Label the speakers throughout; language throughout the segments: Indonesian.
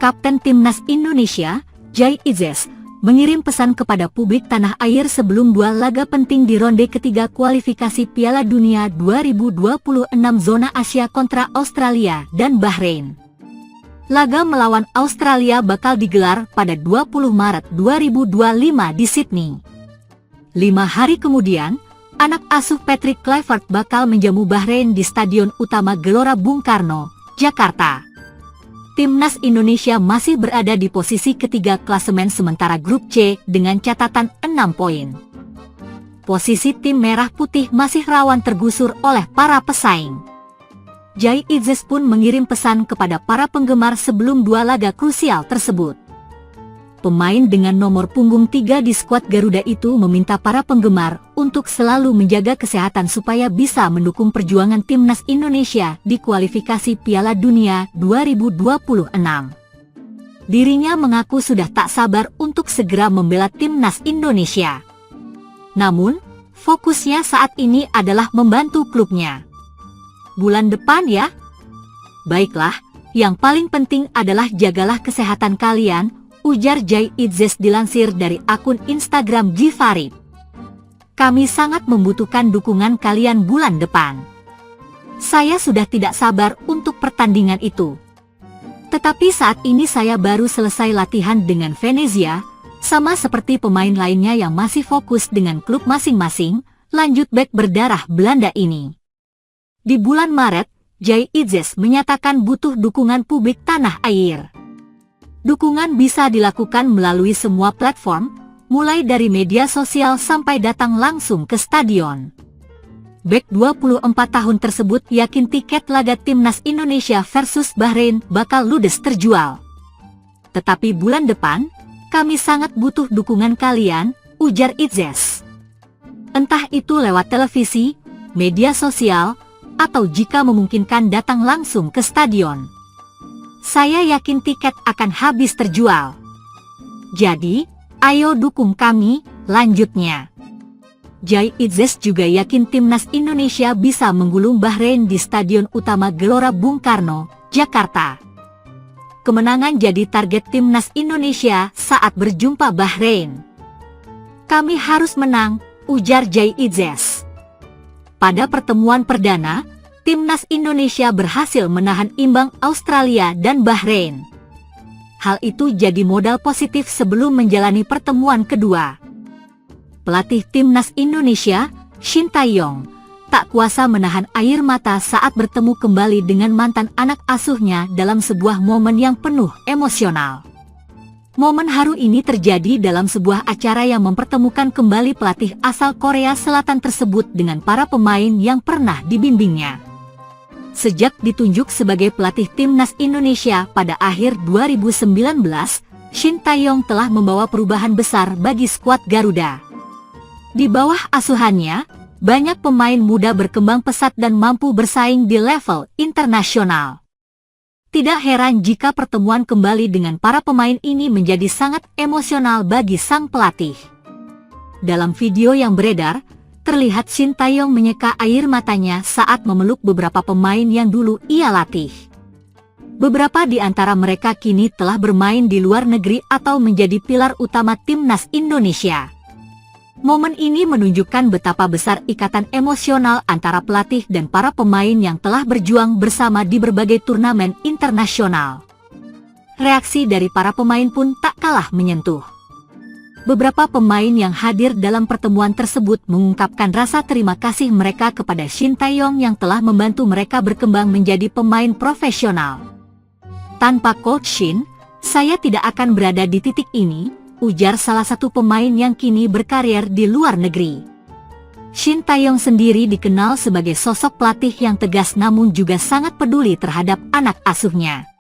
Speaker 1: Kapten Timnas Indonesia, Jai Idzes, mengirim pesan kepada publik tanah air sebelum dua laga penting di ronde ketiga kualifikasi Piala Dunia 2026 zona Asia kontra Australia dan Bahrain. Laga melawan Australia bakal digelar pada 20 Maret 2025 di Sydney. 5 hari kemudian, anak asuh Patrick Kluivert bakal menjamu Bahrain di Stadion Utama Gelora Bung Karno, Jakarta. Timnas Indonesia masih berada di posisi ketiga klasemen sementara grup C dengan catatan 6 poin. Posisi tim merah putih masih rawan tergusur oleh para pesaing. Jai Idzes pun mengirim pesan kepada para penggemar sebelum dua laga krusial tersebut. Pemain dengan nomor punggung 3 di skuad Garuda itu meminta para penggemar untuk selalu menjaga kesehatan supaya bisa mendukung perjuangan Timnas Indonesia di kualifikasi Piala Dunia 2026. Dirinya mengaku sudah tak sabar untuk segera membela Timnas Indonesia. Namun, fokusnya saat ini adalah membantu klubnya. Bulan depan ya? Baiklah, yang paling penting adalah jagalah kesehatan kalian, ujar Jai Idzes dilansir dari akun Instagram Gifarid. Kami sangat membutuhkan dukungan kalian bulan depan. Saya sudah tidak sabar untuk pertandingan itu. Tetapi saat ini saya baru selesai latihan dengan Venezia, sama seperti pemain lainnya yang masih fokus dengan klub masing-masing, lanjut bek berdarah Belanda ini. Di bulan Maret, Jai Idzes menyatakan butuh dukungan publik tanah air. Dukungan bisa dilakukan melalui semua platform, mulai dari media sosial sampai datang langsung ke stadion. Bek 24 tahun tersebut yakin tiket laga Timnas Indonesia versus Bahrain bakal ludes terjual. Tetapi bulan depan, kami sangat butuh dukungan kalian, ujar Idzes. Entah itu lewat televisi, media sosial, atau jika memungkinkan datang langsung ke stadion. Saya yakin tiket akan habis terjual. Jadi, ayo dukung kami, lanjutnya. Jai Idzes juga yakin Timnas Indonesia bisa menggulung Bahrain di Stadion Utama Gelora Bung Karno, Jakarta. Kemenangan jadi target Timnas Indonesia saat berjumpa Bahrain. Kami harus menang, ujar Jai Idzes. Pada pertemuan perdana, Timnas Indonesia berhasil menahan imbang Australia dan Bahrain. Hal itu jadi modal positif sebelum menjalani pertemuan kedua. Pelatih Timnas Indonesia, Shin Tae-yong, tak kuasa menahan air mata saat bertemu kembali dengan mantan anak asuhnya dalam sebuah momen yang penuh emosional. Momen haru ini terjadi dalam sebuah acara yang mempertemukan kembali pelatih asal Korea Selatan tersebut dengan para pemain yang pernah dibimbingnya. Sejak ditunjuk sebagai pelatih Timnas Indonesia pada akhir 2019, Shin Tae-yong telah membawa perubahan besar bagi skuad Garuda. Di bawah asuhannya, banyak pemain muda berkembang pesat dan mampu bersaing di level internasional. Tidak heran jika pertemuan kembali dengan para pemain ini menjadi sangat emosional bagi sang pelatih. Dalam video yang beredar, terlihat Shin Tae-yong menyeka air matanya saat memeluk beberapa pemain yang dulu ia latih. Beberapa di antara mereka kini telah bermain di luar negeri atau menjadi pilar utama Timnas Indonesia. Momen ini menunjukkan betapa besar ikatan emosional antara pelatih dan para pemain yang telah berjuang bersama di berbagai turnamen internasional. Reaksi dari para pemain pun tak kalah menyentuh. Beberapa pemain yang hadir dalam pertemuan tersebut mengungkapkan rasa terima kasih mereka kepada Shin Tae-yong yang telah membantu mereka berkembang menjadi pemain profesional. Tanpa Coach Shin, saya tidak akan berada di titik ini, ujar salah satu pemain yang kini berkarir di luar negeri. Shin Tae-yong sendiri dikenal sebagai sosok pelatih yang tegas namun juga sangat peduli terhadap anak asuhnya.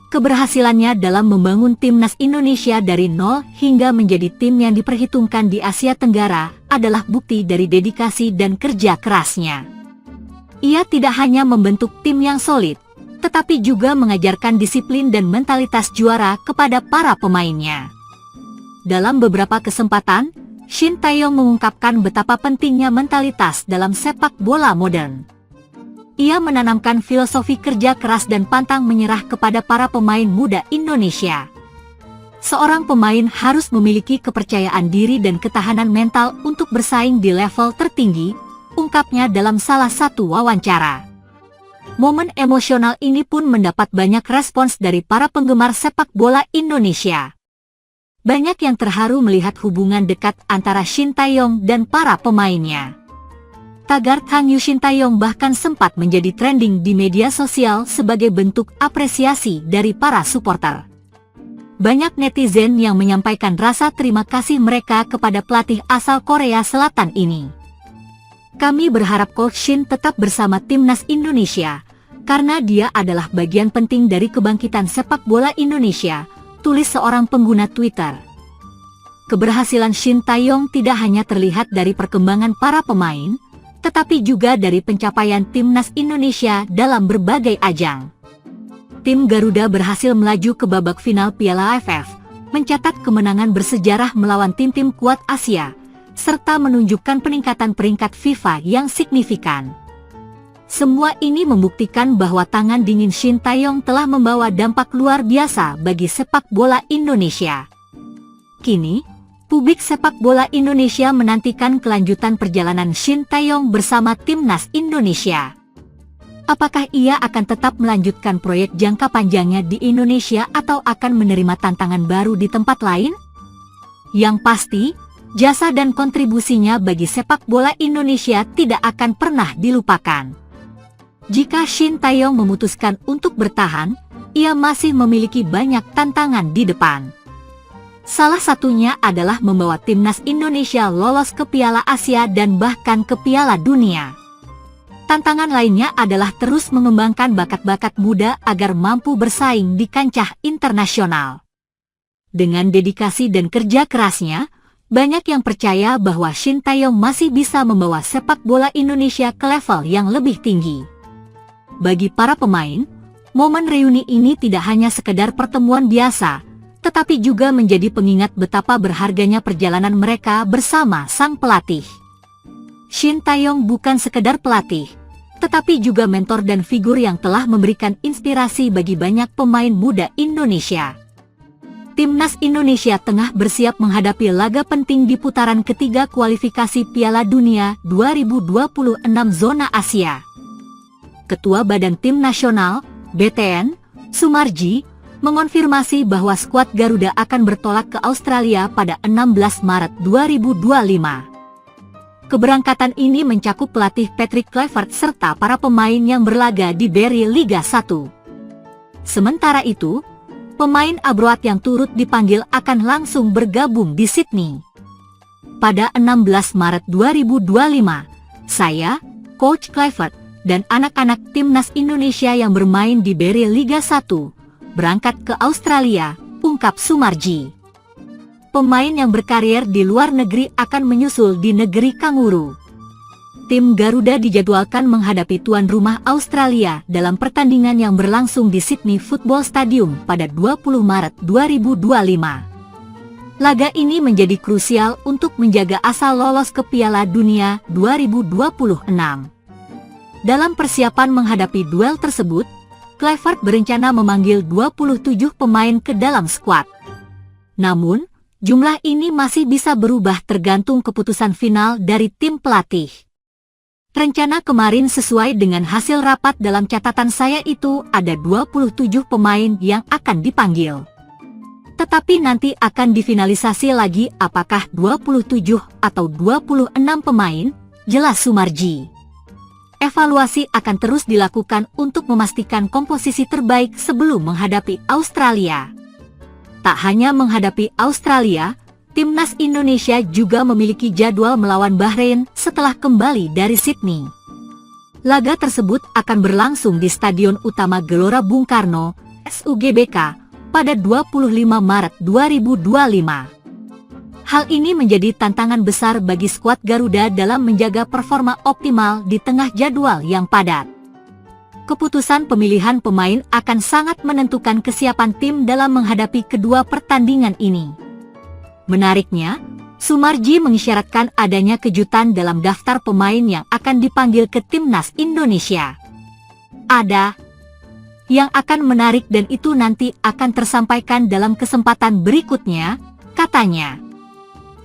Speaker 1: Keberhasilannya dalam membangun Timnas Indonesia dari nol hingga menjadi tim yang diperhitungkan di Asia Tenggara adalah bukti dari dedikasi dan kerja kerasnya. Ia tidak hanya membentuk tim yang solid, tetapi juga mengajarkan disiplin dan mentalitas juara kepada para pemainnya. Dalam beberapa kesempatan, Shin Tae-yong mengungkapkan betapa pentingnya mentalitas dalam sepak bola modern. Ia menanamkan filosofi kerja keras dan pantang menyerah kepada para pemain muda Indonesia. Seorang pemain harus memiliki kepercayaan diri dan ketahanan mental untuk bersaing di level tertinggi, ungkapnya dalam salah satu wawancara. Momen emosional ini pun mendapat banyak respons dari para penggemar sepak bola Indonesia. Banyak yang terharu melihat hubungan dekat antara Shin Tae-yong dan para pemainnya. Tagar Hangyu Shin Tae-yong bahkan sempat menjadi trending di media sosial sebagai bentuk apresiasi dari para supporter. Banyak netizen yang menyampaikan rasa terima kasih mereka kepada pelatih asal Korea Selatan ini. Kami berharap Coach Shin tetap bersama timnas Indonesia, karena dia adalah bagian penting dari kebangkitan sepak bola Indonesia, tulis seorang pengguna Twitter. Keberhasilan Shin Tae-yong tidak hanya terlihat dari perkembangan para pemain, tetapi juga dari pencapaian timnas Indonesia dalam berbagai ajang. Tim Garuda berhasil melaju ke babak final Piala AFF, mencatat kemenangan bersejarah melawan tim-tim kuat Asia, serta menunjukkan peningkatan peringkat FIFA yang signifikan. Semua ini membuktikan bahwa tangan dingin Shin Tae-yong telah membawa dampak luar biasa bagi sepak bola Indonesia. Kini, publik sepak bola Indonesia menantikan kelanjutan perjalanan Shin Tae-yong bersama timnas Indonesia. Apakah ia akan tetap melanjutkan proyek jangka panjangnya di Indonesia atau akan menerima tantangan baru di tempat lain? Yang pasti, jasa dan kontribusinya bagi sepak bola Indonesia tidak akan pernah dilupakan. Jika Shin Tae-yong memutuskan untuk bertahan, ia masih memiliki banyak tantangan di depan. Salah satunya adalah membawa timnas Indonesia lolos ke Piala Asia dan bahkan ke Piala Dunia. Tantangan lainnya adalah terus mengembangkan bakat-bakat muda agar mampu bersaing di kancah internasional. Dengan dedikasi dan kerja kerasnya, banyak yang percaya bahwa Shin Tae-yong masih bisa membawa sepak bola Indonesia ke level yang lebih tinggi. Bagi para pemain, momen reuni ini tidak hanya sekedar pertemuan biasa, tetapi juga menjadi pengingat betapa berharganya perjalanan mereka bersama sang pelatih. Shin Tae-yong bukan sekedar pelatih, tetapi juga mentor dan figur yang telah memberikan inspirasi bagi banyak pemain muda Indonesia. Timnas Indonesia tengah bersiap menghadapi laga penting di putaran ketiga kualifikasi Piala Dunia 2026 zona Asia. Ketua Badan Tim Nasional, BTN, Sumarji, mengonfirmasi bahwa skuad Garuda akan bertolak ke Australia pada 16 Maret 2025. Keberangkatan ini mencakup pelatih Patrick Kluivert serta para pemain yang berlaga di Beri Liga 1. Sementara itu, pemain abroad yang turut dipanggil akan langsung bergabung di Sydney. Pada 16 Maret 2025, saya, Coach Kluivert, dan anak-anak timnas Indonesia yang bermain di Beri Liga 1 berangkat ke Australia, ungkap Sumarji. Pemain yang berkarir di luar negeri akan menyusul di negeri kanguru. Tim Garuda dijadwalkan menghadapi tuan rumah Australia dalam pertandingan yang berlangsung di Sydney Football Stadium pada 20 Maret 2025. Laga ini menjadi krusial untuk menjaga asa lolos ke Piala Dunia 2026. Dalam persiapan menghadapi duel tersebut, Kluivert berencana memanggil 27 pemain ke dalam skuad. Namun, jumlah ini masih bisa berubah tergantung keputusan final dari tim pelatih. Rencana kemarin sesuai dengan hasil rapat dalam catatan saya itu ada 27 pemain yang akan dipanggil. Tetapi nanti akan difinalisasi lagi apakah 27 atau 26 pemain, jelas Sumarji. Evaluasi akan terus dilakukan untuk memastikan komposisi terbaik sebelum menghadapi Australia. Tak hanya menghadapi Australia, timnas Indonesia juga memiliki jadwal melawan Bahrain setelah kembali dari Sydney. Laga tersebut akan berlangsung di Stadion Utama Gelora Bung Karno, SUGBK, pada 25 Maret 2025. Hal ini menjadi tantangan besar bagi skuad Garuda dalam menjaga performa optimal di tengah jadwal yang padat. Keputusan pemilihan pemain akan sangat menentukan kesiapan tim dalam menghadapi kedua pertandingan ini. Menariknya, Sumarji mengisyaratkan adanya kejutan dalam daftar pemain yang akan dipanggil ke timnas Indonesia. ada yang akan menarik dan itu nanti akan tersampaikan dalam kesempatan berikutnya, katanya.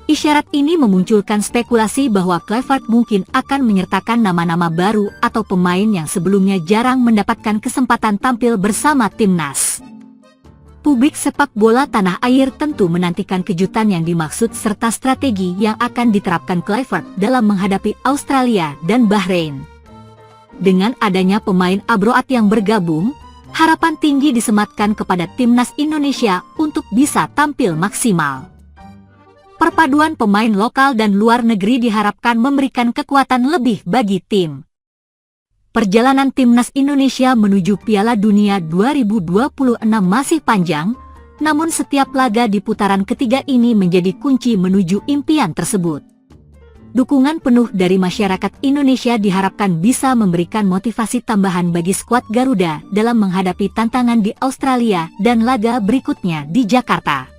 Speaker 1: Isyarat ini memunculkan spekulasi bahwa Kluivert mungkin akan menyertakan nama-nama baru atau pemain yang sebelumnya jarang mendapatkan kesempatan tampil bersama timnas. Publik sepak bola tanah air tentu menantikan kejutan yang dimaksud serta strategi yang akan diterapkan Kluivert dalam menghadapi Australia dan Bahrain. Dengan adanya pemain abroad yang bergabung, harapan tinggi disematkan kepada timnas Indonesia untuk bisa tampil maksimal. Perpaduan pemain lokal dan luar negeri diharapkan memberikan kekuatan lebih bagi tim. Perjalanan timnas Indonesia menuju Piala Dunia 2026 masih panjang, namun setiap laga di putaran ketiga ini menjadi kunci menuju impian tersebut. Dukungan penuh dari masyarakat Indonesia diharapkan bisa memberikan motivasi tambahan bagi skuad Garuda dalam menghadapi tantangan di Australia dan laga berikutnya di Jakarta.